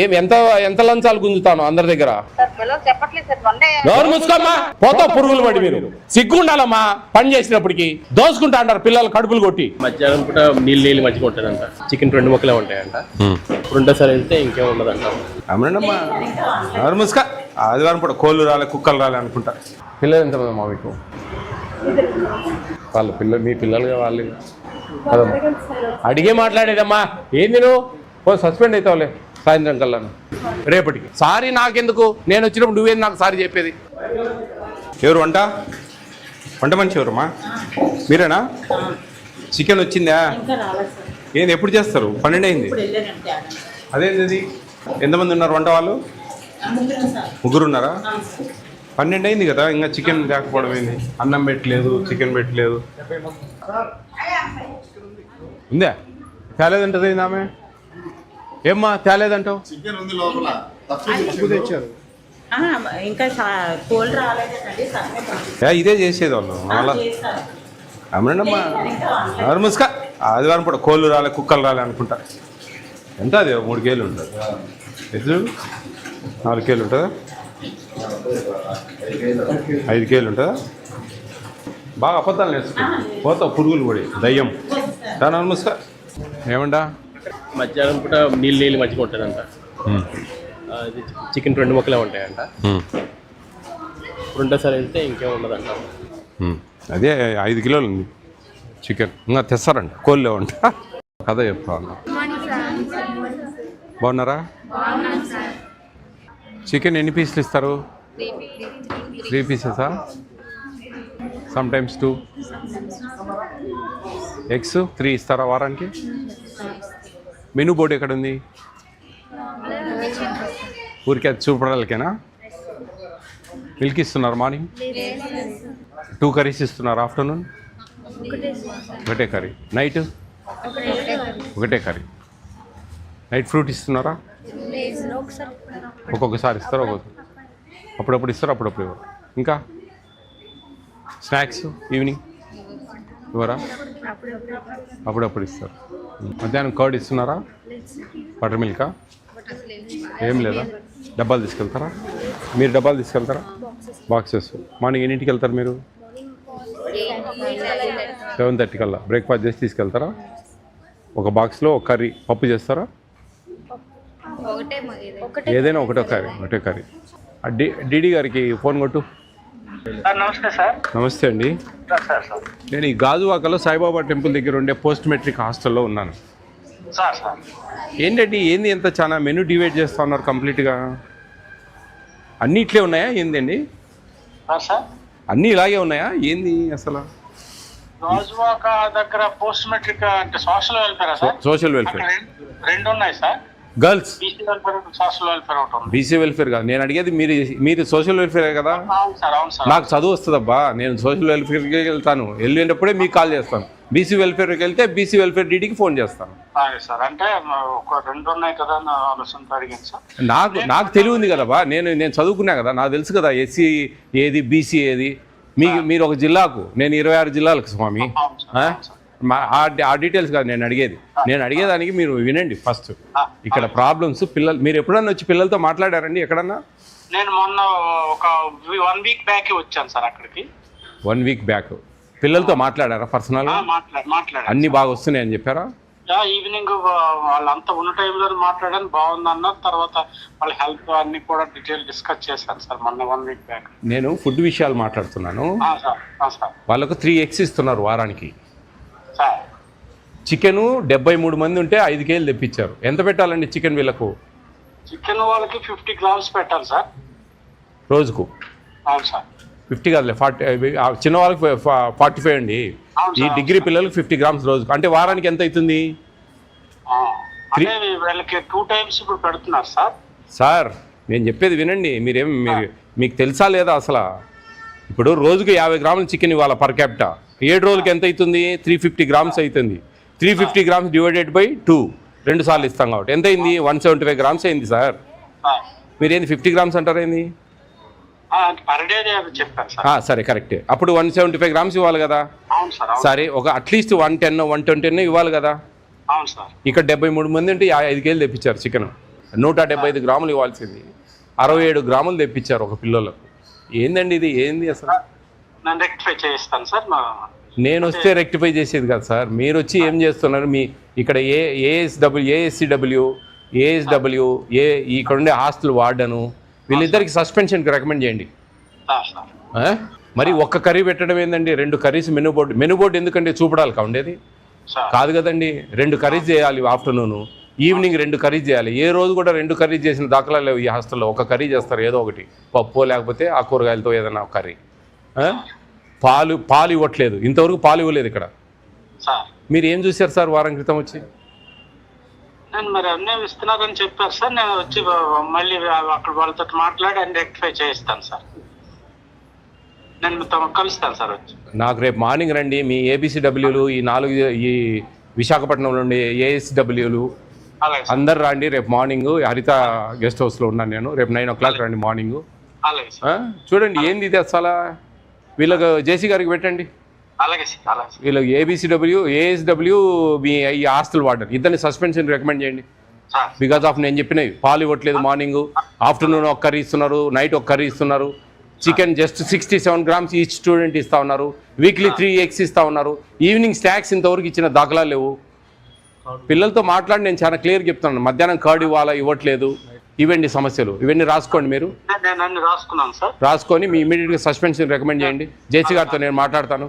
ఎంత ఎంత లంచాలు గుంజుతాను అందరి దగ్గర? నోరు మూసుకోమ్మా, పోతా పురుగులు పడి. మీరు సిగ్గుండాలమ్మా, పని చేసినప్పటికి దోసుకుంటా అంటారు పిల్లలు కడుపులు కొట్టి. మధ్యాహ్నం పూట నీళ్ళు మంచిగా ఉంటుందంట, చికెన్ 2 ముక్కలే ఉంటాయంట, రెండోసారి వెళ్తే ఇంకేం ఉండదంట. అమ్మా నోరు మూసుకో. ఆదివారం పూట కోళ్ళు రాలే కుక్కలు రాలే అనుకుంటా. పిల్లలు ఎంతమంది మా మీకు? వాళ్ళ పిల్లలు మీ పిల్లలుగా వాళ్ళు అడిగే మాట్లాడేదమ్మా. ఏంది నువ్వు సస్పెండ్ అవుతావులే సాయంత్రం కల్లా రేపటికి. సారీ నాకెందుకు, నేను వచ్చినప్పుడు నువ్వేది నాకు సారీ చెప్పేది? ఎవరు వంట మనిషి ఎవరమ్మా? మీరేనా? చికెన్ వచ్చిందా? ఏంది ఎప్పుడు చేస్తారు? 12 అయింది. అదేంది ఎంతమంది ఉన్నారు వంట వాళ్ళు? 3 ఉన్నారా? 12 అయింది కదా, ఇంకా చికెన్ లేకపోవడం ఏంది? అన్నం పెట్టలేదు, చికెన్ పెట్టలేదు. ఉందా? తేలేదంటది ఆమె. ఏమ్మా తేలేదంటావు? ఇదే చేసేది వాళ్ళు మళ్ళా. అమ్మమ్మా ఎవరు ముసుక. ఆదివారం పూట కోళ్ళు రాలే కుక్కలు రాలే అనుకుంటా. ఎంత అది? 3 కేజీలు ఉంటుంది. ఎదురు 4 కేజీలు ఉంటుందా? 5 కేజీలు ఉంటుందా? బాగా అబద్ధాలు నేర్చుకో, పోతావు పురుగులు పడి దయ్యం. దాని ముసుక. ఏమంటా? మధ్యాహ్నం పూట నీళ్ళు మంచిగా ఉంటుందంట, చికెన్ 2 ముక్కలే ఉంటాయంట, రెండోసారి వెళ్తే ఇంకేం ఉండదంట. అదే 5 కిలోలు ఉంది చికెన్, ఇంకా తెస్తారంట కోళ్ళే వంట. కథ చెప్తా ఉన్నా. బాగున్నారా? చికెన్ ఎన్ని పీసులు ఇస్తారు? 3 పీసెసా? Some times 2. ఎగ్స్ 3 ఇస్తారా వారానికి? మెనూ బోర్డు ఎక్కడ ఉంది? ఊరికే చూపడాలకేనా? మిల్క్ ఇస్తున్నారు మార్నింగ్? 2 కర్రీస్ ఇస్తున్నారు ఆఫ్టర్నూన్? ఒకటే కర్రీ. నైట్ ఒకటే కర్రీ. నైట్ ఫ్రూట్ ఇస్తున్నారా? ఒక్కొక్కసారి ఇస్తారు, అప్పుడప్పుడు ఇస్తారు, అప్పుడప్పుడు ఇవ్వరు. ఇంకా స్నాక్స్ ఈవినింగ్ ఇవ్వరా? అప్పుడప్పుడు ఇస్తారు. మధ్యాహ్నం కర్డ్ ఇస్తున్నారా? బటర్ మిల్కా? ఏం లేదా? డబ్బాలు తీసుకెళ్తారా? మీరు డబ్బాలు తీసుకెళ్తారా? బాక్సెస్. మార్నింగ్ ఎన్నింటికి వెళ్తారు మీరు? 7:30 కల్లా బ్రేక్ఫాస్ట్ చేసి తీసుకెళ్తారా? ఒక బాక్స్లో ఒక కర్రీ పప్పు చేస్తారా? ఏదైనా ఒకటే కర్రీ. డిడి గారికి ఫోన్ కొట్టు. నమస్తే సార్. నమస్తే అండి. నేను ఈ గాజువాకలో సాయిబాబా టెంపుల్ దగ్గర ఉండే పోస్ట్ మెట్రిక్ హాస్టల్లో ఉన్నాను. ఏంటండి ఏంది ఎంత చాలా మెనూ డివైడ్ చేస్తా ఉన్నారు కంప్లీట్గా? అన్నీ ఇట్లే ఉన్నాయా ఏందండి? అన్నీ ఇలాగే ఉన్నాయా ఏంది అసలు? గాజువాక దగ్గర పోస్ట్ మెట్రిక్ అంటే social welfare sir? Social welfare 2 ఉన్నాయి sir. Girls BC welfare, social welfare ఒకటి ఉంది. బీసీ వెల్ఫేర్ కాదు నేను అడిగేది. మీరు సోషల్ వెల్ఫేర్ కదా? అవును సార్. నాకు చదువు వస్తుందబ్బా, నేను సోషల్ వెల్ఫేర్కి వెళ్తాను, వెళ్ళేటప్పుడే మీకు కాల్ చేస్తాను. బీసీ వెల్ఫేర్కి వెళ్తే బీసీ వెల్ఫేర్ డీడీకి ఫోన్ చేస్తాను. సార్ అంటే ఒక 2 ఉన్నాయి కదా అని ఆలోచనతో అడిగాను సార్. నాకు తెలివి ఉంది కదబ్బా, నేను చదువుకున్నా కదా, నాకు తెలుసు కదా ఎస్సీ ఏది బీసీ ఏది. మీరు ఒక జిల్లాకు, నేను 26 జిల్లాలకు స్వామి. ఆ డీటెయిల్స్ కాదు నేను అడిగేది. నేను అడిగేదానికి మీరు వినండి ఫస్ట్. ఇక్కడ ప్రాబ్లమ్స్ పిల్లలు. మీరు ఎప్పుడన్నా వచ్చి పిల్లలతో మాట్లాడారండి ఎక్కడన్నా? నేను మొన్న ఒక 1 వీక్ బ్యాక్ వచ్చాను సార్ అక్కడికి. 1 వీక్ బ్యాక్ పిల్లలతో మాట్లాడారా పర్సనల్? మాట్లాడారు. అన్ని బాగా వస్తున్నాయని చెప్పారా? ఈవినింగ్ వాళ్ళంతా ఉన్న టైంలో మాట్లాడాను, బాగుంది అన్నారు. తర్వాత వాళ్ళ హెల్త్ అన్ని కూడా డీటెయిల్ డిస్కస్ చేశాను సార్ మొన్న 1 వీక్ బ్యాక్. నేను ఫుడ్ విషయాలు మాట్లాడుతున్నాను. సార్ వాళ్ళకు 3 ఎగ్స్ ఇస్తున్నారు వారానికి. సార్ చికెను 73 మంది ఉంటే 5 కేజీలు తెప్పించారు. ఎంత పెట్టాలండి చికెన్ వీళ్ళకు? చికెన్ వాళ్ళకి 50 గ్రామ్స్ పెట్టాలి సార్ రోజుకు. అవును సార్. 50 కాదులే 40. చిన్న వాళ్ళకి 45 అండి. ఈ డిగ్రీ పిల్లలకు 50 గ్రామ్స్ రోజుకు. అంటే వారానికి ఎంత అవుతుంది? వీళ్ళకి 2 టైమ్స్ ఇప్పుడు పెడుతున్నారు సార్. సార్ నేను చెప్పేది వినండి. మీకు తెలుసా లేదా అసలు? ఇప్పుడు రోజుకు 50 గ్రాముల చికెన్ ఇవ్వాలి పర్ క్యాపిటా. 7 రోజులకి ఎంత అవుతుంది? 350 గ్రామ్స్ అవుతుంది. 350 గ్రామ్స్ డివైడెడ్ బై 2, 2 సార్లు ఇస్తాం కాబట్టి ఎంత అయింది? 175 గ్రామ్స్ అయింది సార్. మీరేంది 50 గ్రామ్స్ అంటారేంది? సరే కరెక్టే. అప్పుడు 175 గ్రామ్స్ ఇవ్వాలి కదా. సరే ఒక అట్లీస్ట్ 110, 120 ఇవ్వాలి కదా. ఇక్కడ 73 మంది ఉంటే 5 కేజీలు తెప్పించారు చికెన్. 175 గ్రాములు ఇవ్వాల్సింది 67 గ్రాములు తెప్పించారు ఒక పిల్లలకు. ఏందండి ఇది? ఏంది అసలు? నేను రెక్టిఫై చేయిస్తాను సార్. నేను వస్తే రెక్టిఫై చేసేది కదా సార్. మీరు వచ్చి ఏం చేస్తున్నారు? మీ ఇక్కడ ఏఎస్సిడబ్ల్యూ ఇక్కడ ఉండే హాస్టల్ వార్డను వీళ్ళిద్దరికి సస్పెన్షన్కి రికమెండ్ చేయండి. మరి ఒక్క కర్రీ పెట్టడం ఏందండి? 2 కర్రీస్ మెనూ బోర్డు ఎందుకండి చూపడాలి ఉండేది కాదు కదండి. 2 కర్రీస్ చేయాలి, ఆఫ్టర్నూన్ ఈవినింగ్ 2 కర్రీస్ చేయాలి. ఏ రోజు కూడా 2 కర్రీస్ చేసిన దాఖలాలు లేవు ఈ హాస్టల్లో. ఒక కర్రీ చేస్తారు, ఏదో ఒకటి పప్పు లేకపోతే ఆ కూరగాయలతో ఏదైనా ఒక కర్రీ. పాలు ఇవ్వట్లేదు, ఇంతవరకు పాలు ఇవ్వలేదు ఇక్కడ. మీరు ఏం చూశారు సార్ వారం క్రితం వచ్చి? నేను మరి అన్నీ ఇస్తున్నారని చెప్పారు సార్. నేను వచ్చి మళ్ళీ అక్కడ వాళ్ళతో మాట్లాడి అన్ని రెక్టిఫై చేయిస్తాను సార్. నేను కలుస్తాను సార్ వచ్చి. నాకు రేపు మార్నింగ్ రండి. మీ ఏబిసిడబ్ల్యూలు ఈ విశాఖపట్నంలో ఉండే ఏఎస్డబ్ల్యూలు అందరు రండి రేపు మార్నింగ్. హరిత గెస్ట్ హౌస్లో ఉన్నాను నేను. రేపు 9 o'clock రండి మార్నింగ్. చూడండి ఏంది ఇది అసలు. వీళ్ళకి జేసీ గారికి పెట్టండి. వీళ్ళకి ఏఎస్డబ్ల్యూ మీ ఈ హాస్టల్ వార్డెన్ ఇద్దరిని సస్పెన్షన్ రికమెండ్ చేయండి. బికాస్ ఆఫ్ నేను చెప్పినవి పాలు ఇవ్వట్లేదు, మార్నింగ్ ఆఫ్టర్నూన్ ఒక కర్రీ ఇస్తున్నారు, నైట్ ఒక కర్రీ ఇస్తున్నారు. Chicken just 67 grams each student ఇస్తా ఉన్నారు. వీక్లీ 3 eggs ఇస్తా ఉన్నారు. ఈవినింగ్ స్నాక్స్ ఇంతవరకు ఇచ్చిన దాఖలాలు లేవు. పిల్లలతో మాట్లాడి నేను చాలా క్లియర్ చెప్తున్నాను. మధ్యాహ్నం కర్డ్ ఇవ్వట్లేదు. ఇవన్నీ సమస్యలు, ఇవన్నీ రాసుకోండి. మీరు రాసుకొని మీ ఇమీడియట్గా సస్పెన్షన్ రికమెండ్ చేయండి. జేసీ గారితో నేను మాట్లాడతాను.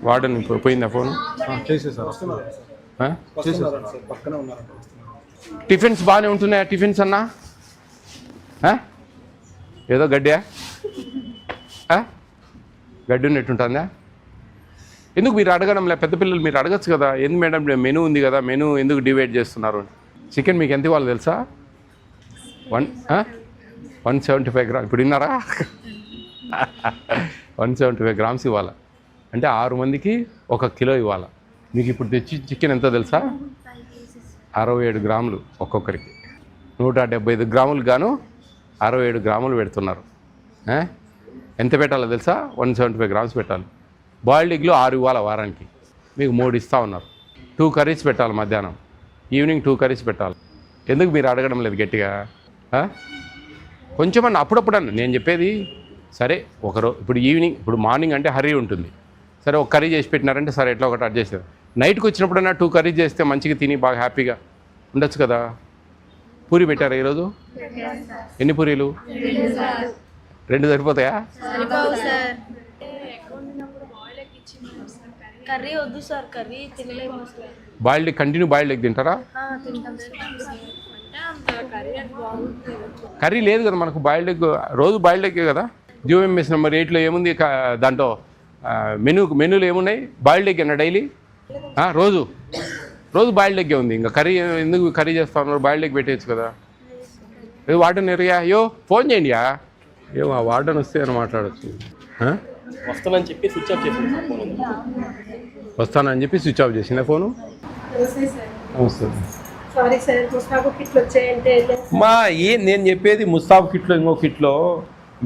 వార్డెన్ పోయిందా ఫోన్? టిఫిన్స్ బాగానే ఉంటున్నాయా? టిఫిన్స్ అన్నా ఏదో గడ్డి ఉన్నట్టుంటుందా? ఎందుకు మీరు అడగడంలే? పెద్ద పిల్లలు మీరు అడగచ్చు కదా. ఎందుకు మేడం మెనూ ఉంది కదా, మెనూ ఎందుకు డివైడ్ చేస్తున్నారు? చికెన్ మీకు ఎంత ఇవ్వాలి తెలుసా? 175 grams. ఇప్పుడు విన్నారా? 175 grams ఇవ్వాలి అంటే 6 మందికి 1 కిలో ఇవ్వాలి. మీకు ఇప్పుడు తెచ్చి చికెన్ ఎంత తెలుసా? 67 గ్రాములు ఒక్కొక్కరికి. 175 గ్రాములు గాను 67 గ్రాములు పెడుతున్నారు. ఎంత పెట్టాలో తెలుసా? 175 grams పెట్టాలి. బాయిల్డ్ ఎగ్లు 6 ఇవ్వాలి వారానికి. మీకు 3 ఇస్తూ ఉన్నారు. 2 కర్రీస్ పెట్టాలి మధ్యాహ్నం, ఈవినింగ్ 2 కర్రీస్ పెట్టాలి. ఎందుకు మీరు అడగడం లేదు గట్టిగా? కొంచెం అప్పుడప్పుడు నేను చెప్పేది సరే. ఇప్పుడు మార్నింగ్ అంటే హరీ ఉంటుంది, సరే ఒక కర్రీ చేసి పెట్టినారంటే సరే ఎట్లా ఒకటి అడ్జస్ట్ చేస్తారు. నైట్కి వచ్చినప్పుడన్నా 2 కర్రీస్ చేస్తే మంచిగా తిని బాగా హ్యాపీగా ఉండొచ్చు కదా. పూరి పెట్టారా ఈరోజు? ఎన్ని పూరీలు? 2 సరిపోతాయా? బాయిల్డ్ కంటిన్యూ బాయిల్డ్ ఎగ్ తింటారా? కర్రీ లేదు కదా మనకు. బాయిల్డ్ ఎగ్ రోజు బాయిల్డ్ ఎగ్ కదా. జియోఎంఎస్ నెంబర్ 8లో ఏముంది దాంట్లో? మెనూలో ఏమున్నాయి? బాయిల్డ్ ఎగ్ అన్న డైలీ రోజు బాయిల్డ్ ఎగ్గే ఉంది. ఇంకా కర్రీ ఎందుకు కర్రీ చేస్తా ఉన్నారు? బాయిల్డ్ ఎగ్ పెట్టేయచ్చు కదా. వార్డెన్ ఏరియా ఫోన్ చేయండి. ఆ వార్డెన్ వస్తే అని మాట్లాడచ్చు. వస్తానని చెప్పి స్విచ్ ఆఫ్ చేసింది. వస్తానని చెప్పి స్విచ్ ఆఫ్ చేసిందా ఫోను? నేను చెప్పేది ముస్తాబ్ కిట్లో ఇంకో కిట్లో.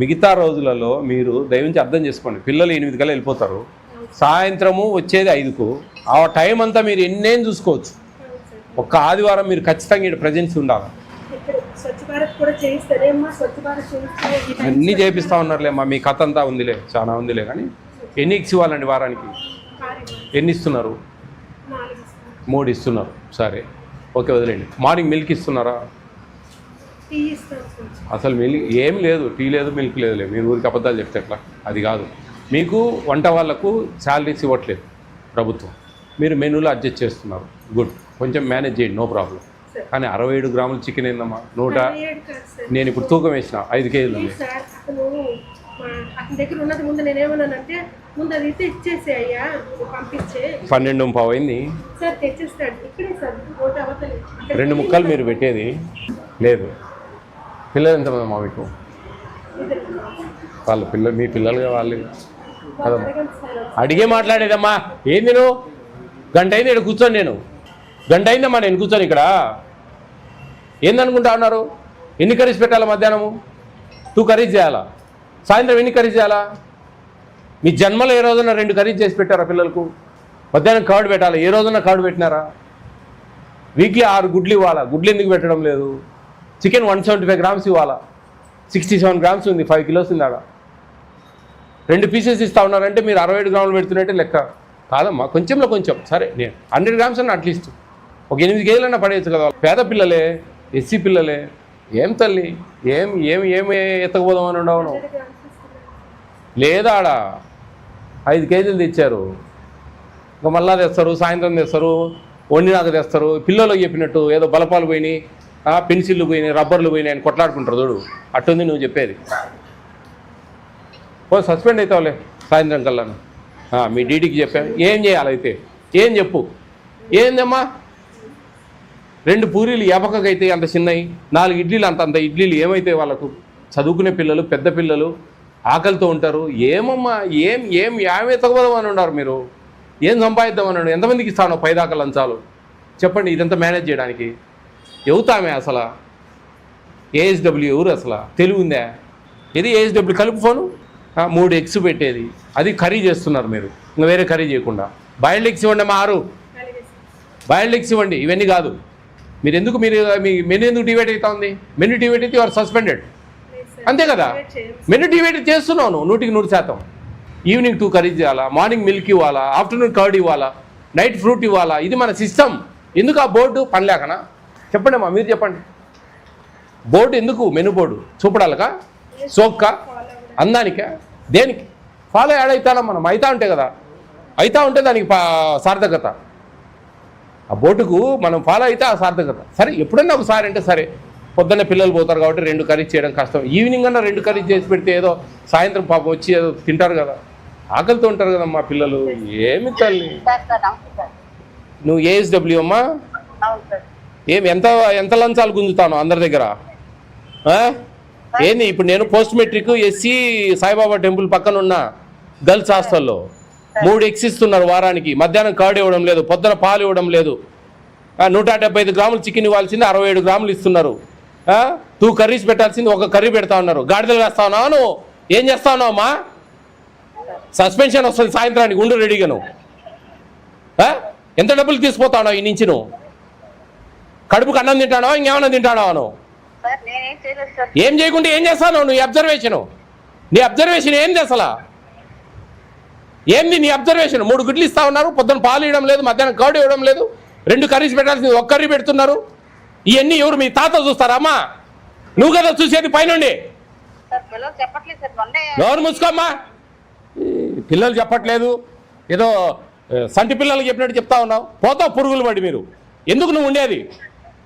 మిగతా రోజులలో మీరు దయవుంచి అర్థం చేసుకోండి. పిల్లలు 8 కల్లా వెళ్ళిపోతారు. సాయంత్రము వచ్చేది 5కు. ఆ టైం అంతా మీరు ఎన్నేం చూసుకోవచ్చు. ఒక్క ఆదివారం మీరు ఖచ్చితంగా ఇక్కడ ప్రజెన్స్ ఉండాలి. అన్నీ చేపిస్తూ ఉన్నారులేమ్మా. మీ కథ అంతా ఉందిలే, చాలా ఉందిలే. కానీ ఎన్ని ఎగ్స్ ఇవ్వాలండి వారానికి? ఎన్ని ఇస్తున్నారు? 3 ఇస్తున్నారు. సరే ఓకే, వదిలేండి. మార్నింగ్ మిల్క్ ఇస్తున్నారా? అసలు మిల్క్ ఏం లేదు, టీ లేదు, మిల్క్ లేదులే. మీరు ఊరికి అబద్ధాలు చెప్తే ఎట్లా? అది కాదు. మీకు వంట వాళ్ళకు శాలరీస్ ఇవ్వట్లేదు ప్రభుత్వం. మీరు మెనూలో అడ్జస్ట్ చేస్తున్నారు. గుడ్, కొంచెం మేనేజ్ చేయండి, నో ప్రాబ్లం. కానీ 67 గ్రాములు చికెన్ ఏందమ్మా? నేను ఇప్పుడు తూకం వేసిన 5 కేజీలు ఉంది. 12:15 అయింది. 2 ముక్కలు మీరు పెట్టేది లేదు. పిల్లలు ఎంతమంది మా మీకు? మీ పిల్లలుగా వాళ్ళు అడిగే మాట్లాడేదమ్మా. ఏంది నువ్వు? గంట అయింది ఇక్కడ కూర్చొని. నేను గంట అయిందమ్మా నేను కూర్చొని ఇక్కడ. ఏందనుకుంటా ఉన్నారు? ఎన్ని కర్రీస్ పెట్టాలా? మధ్యాహ్నము 2 కర్రీస్ చేయాలా? సాయంత్రం ఎన్ని కర్రీస్ చేయాలా? మీ జన్మలో ఏ రోజున 2 కర్రీస్ చేసి పెట్టారా పిల్లలకు? మధ్యాహ్నం కర్డ్ పెట్టాలా? ఏ రోజున కర్డ్ పెట్టినారా? వీక్లీ 6 గుడ్లు ఇవ్వాలా. గుడ్లు ఎందుకు పెట్టడం లేదు? చికెన్ 175 గ్రామ్స్ ఇవ్వాలా. 67 గ్రామ్స్ ఉంది, 5 కిలోస్ ఉంది ఆడ. 2 పీసెస్ ఇస్తా ఉన్నారంటే మీరు 67 గ్రాములు పెడుతున్నట్టే లెక్క కాదమ్మా. కొంచెంలో కొంచెం సరే, నేను 100 గ్రామ్స్ అన్న అట్లీస్ట్ ఒక 8 కేజీలన్నా పడేయచ్చు కదా. పేద పిల్లలే, ఎస్సీ పిల్లలే. ఏం తల్లి, ఏమి ఎత్తకపోదాం అని ఉండవును లేదా? ఆడ 5 కేజీలు తెచ్చారు, ఇంకా మళ్ళా తెస్తారు, సాయంత్రం తెస్తారు, వండినాక తెస్తారు. పిల్లలకు చెప్పినట్టు ఏదో బలపాలు పోయినాయి, పెన్సిళ్ళు పోయినాయి, రబ్బర్లు పోయినాయి అని కొట్లాడుకుంటారు చూడు, అట్టుంది నువ్వు చెప్పేది. సస్పెండ్ అవుతావులే సాయంత్రం కల్లా. మీ డీడీకి చెప్పాను. ఏం చేయాలి అయితే? ఏం చెప్పు. ఏందమ్మా 2 పూరీలు ఎపకకైతే అంత చిన్నవి, 4 ఇడ్లీలు అంత ఇడ్లీలు ఏమైతే వాళ్ళకు? చదువుకునే పిల్లలు, పెద్ద పిల్లలు ఆకలితో ఉంటారు. ఏమమ్మా ఏమి ఎత్తకపోదామని ఉన్నారు మీరు? ఏం సంపాదిద్దామన్నాడు? ఎంతమందికి ఇస్తాను 10 దాకా లంచాలు? చెప్పండి. ఇదంతా మేనేజ్ చేయడానికి ఎవతామే అసలు? ఏఎస్డబ్ల్యూ ఎవరు అసలు? తెలివి ఉందా? ఇది ఏఎస్డబ్ల్యూ కలుపు ఫోను. 3 ఎగ్స్ పెట్టేది, అది కర్రీ చేస్తున్నారు మీరు, ఇంకా వేరే కర్రీ చేయకుండా. బాయిల్డ్ ఎగ్స్ ఇవ్వండి అమ్మా, 6 బాయిల్డ్ ఎగ్స్ ఇవ్వండి. ఇవన్నీ కాదు. మీరు ఎందుకు మీ మెనూ ఎందుకు డివైడ్ అవుతా ఉంది? మెనూ డివైడ్ అయితే యువర్ సస్పెండెడ్, అంతే కదా? మెనూ డివైడ్ చేస్తున్నావు 100%. ఈవినింగ్ 2 కర్రీస్ చేయాలా, మార్నింగ్ మిల్క్ ఇవ్వాలా, ఆఫ్టర్నూన్ కర్డ్ ఇవ్వాలా, నైట్ ఫ్రూట్ ఇవ్వాలా. ఇది మన సిస్టమ్. ఎందుకు ఆ బోర్డు పనిలేకనా? చెప్పండి అమ్మా, మీరు చెప్పండి. బోర్డు ఎందుకు? మెనూ బోర్డు చూపడాలకా, సోక్క, అందానికా, దేనికి? ఫాలో యాడ్ అవుతానా మనం? అవుతా ఉంటే కదా, అవుతా ఉంటే దానికి సార్థకత. ఆ బోర్డుకు మనం ఫాలో అయితే ఆ సార్థకత. సరే, ఎప్పుడన్నా ఒకసారి అంటే సరే. పొద్దున్న పిల్లలు పోతారు కాబట్టి 2 కర్రీస్ చేయడం కష్టం. ఈవినింగ్ అన్నా 2 కర్రీస్ చేసి పెడితే ఏదో సాయంత్రం పాపం వచ్చి ఏదో తింటారు కదా, ఆకలితో ఉంటారు కదా మా పిల్లలు. ఏమి తల్లి నువ్వు? ఏఎస్డబ్ల్యూ అమ్మా? ఎంత లంచాలు గుంజుతాను అందరి దగ్గర? ఏంది ఇప్పుడు? నేను post matric SC Saibaba temple పక్కన ఉన్న గర్ల్స్ హాస్టల్లో 3 ఎగ్స్ ఇస్తున్నారు వారానికి. మధ్యాహ్నం కర్డ్ ఇవ్వడం లేదు, పొద్దున పాలు ఇవ్వడం లేదు. 175 గ్రాములు చికెన్ ఇవ్వాల్సింది 67 గ్రాములు ఇస్తున్నారు. 2 కర్రీస్ పెట్టాల్సింది 1 కర్రీ పెడతా ఉన్నారు. గాడిదలు వేస్తా ఉన్నావు నువ్వు? ఏం చేస్తా ఉన్నావు అమ్మా? సస్పెన్షన్ వస్తుంది సాయంత్రానికి, ఉండు రెడీగా. నువ్వు ఎంత డబ్బులు తీసుకుపోతా ఉన్నావు ఈ నుంచి? నువ్వు కడుపుకు అన్నం తింటానో ఇంకేమన్నా తింటానో? నువ్వు ఏం చేయకుంటే ఏం చేస్తావు? నీ అబ్జర్వేషన్ ఏంది అసలు? ఏంది నీ అబ్జర్వేషన్? 3 గుడ్లు ఇస్తా ఉన్నారు, పొద్దున్న పాలు ఇవ్వడం లేదు, మధ్యాహ్నం కర్డ్ ఇవ్వడం లేదు, 2 కర్రీస్ పెట్టాల్సింది 1 కర్రీ పెడుతున్నారు. ఇవన్నీ ఎవరు? మీ తాత చూస్తారా అమ్మా? నువ్వు కదా చూసేది పైనుండి. ఎవరు మూసుకోమ్మా? పిల్లలు చెప్పట్లేదు, ఏదో సంటి పిల్లలకి చెప్పినట్టు చెప్తా ఉన్నావు. పోతావు పురుగులు పడి. మీరు ఎందుకు నువ్వు ఉండేది?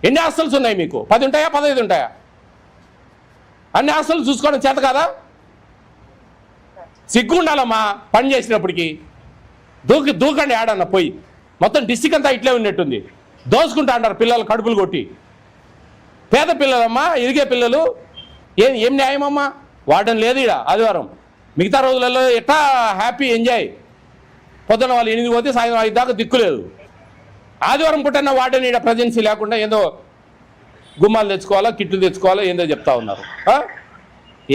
ఎన్ని హాస్టల్స్ ఉన్నాయి మీకు? 10 ఉంటాయా, 15 ఉంటాయా? అన్ని హాస్టల్స్ చూసుకోవడం చేత కాదా? సిగ్గు ఉండాలమ్మా పని చేసినప్పటికీ. దూకండి ఆడన్న పోయి. మొత్తం డిస్టిక్ అంతా ఇట్లే ఉన్నట్టుంది. దోసుకుంటా అంటారు పిల్లలు కడుపులు కొట్టి. పేద పిల్లలమ్మా, ఎదిగే పిల్లలు. ఏం న్యాయమమ్మా? వాడడం లేదు ఇక్కడ ఆదివారం. మిగతా రోజులలో ఎట్లా హ్యాపీ ఎంజాయ్. పొద్దున వాళ్ళు 8 పోతే సాయంత్రం 5 దాకా దిక్కులేదు. ఆదివారం పుట్టన్న వాడని ఇక్కడ ప్రజెన్సీ లేకుండా ఏదో గుమ్మాలు తెచ్చుకోవాలా, కిట్లు తెచ్చుకోవాలా, ఏందో చెప్తా ఉన్నారు.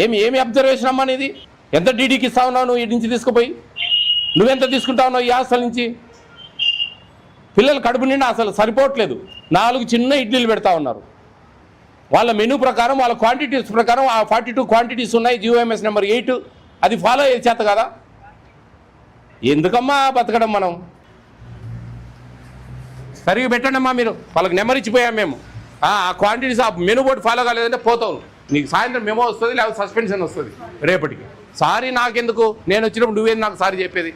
ఏమి అబ్జర్వేషన్ అమ్మా ఇది? ఎంత డీడీకి ఇస్తా ఉన్నావు నువ్వు? ఈ నుంచి తీసుకుపోయి నువ్వెంత తీసుకుంటా ఉన్నావు ఈ హాస్టల్ నుంచి? పిల్లలు కడుపు నిండా అసలు సరిపోవట్లేదు. 4 చిన్న ఇడ్లీలు పెడతా ఉన్నారు. వాళ్ళ మెనూ ప్రకారం, వాళ్ళ క్వాంటిటీస్ ప్రకారం ఆ 42 క్వాంటిటీస్ ఉన్నాయి. GOMS నెంబర్ 8 అది ఫాలో అయ్యే చేత కదా? ఎందుకమ్మా బతకడం మనం? సరిగ్గా పెట్టండి అమ్మా మీరు. వాళ్ళకి నెంబర్ ఇచ్చిపోయాం మేము. ఆ క్వాంటిటీస్ ఆ మెనూ బోర్డు ఫాలో కాలేదంటే పోతావు. నీకు సాయంత్రం మెమో వస్తుంది, లేకపోతే సస్పెన్షన్ వస్తుంది రేపటికి. సారీ నాకెందుకు? నేను వచ్చినప్పుడు నువ్వేది నాకు సారీ చెప్పేది?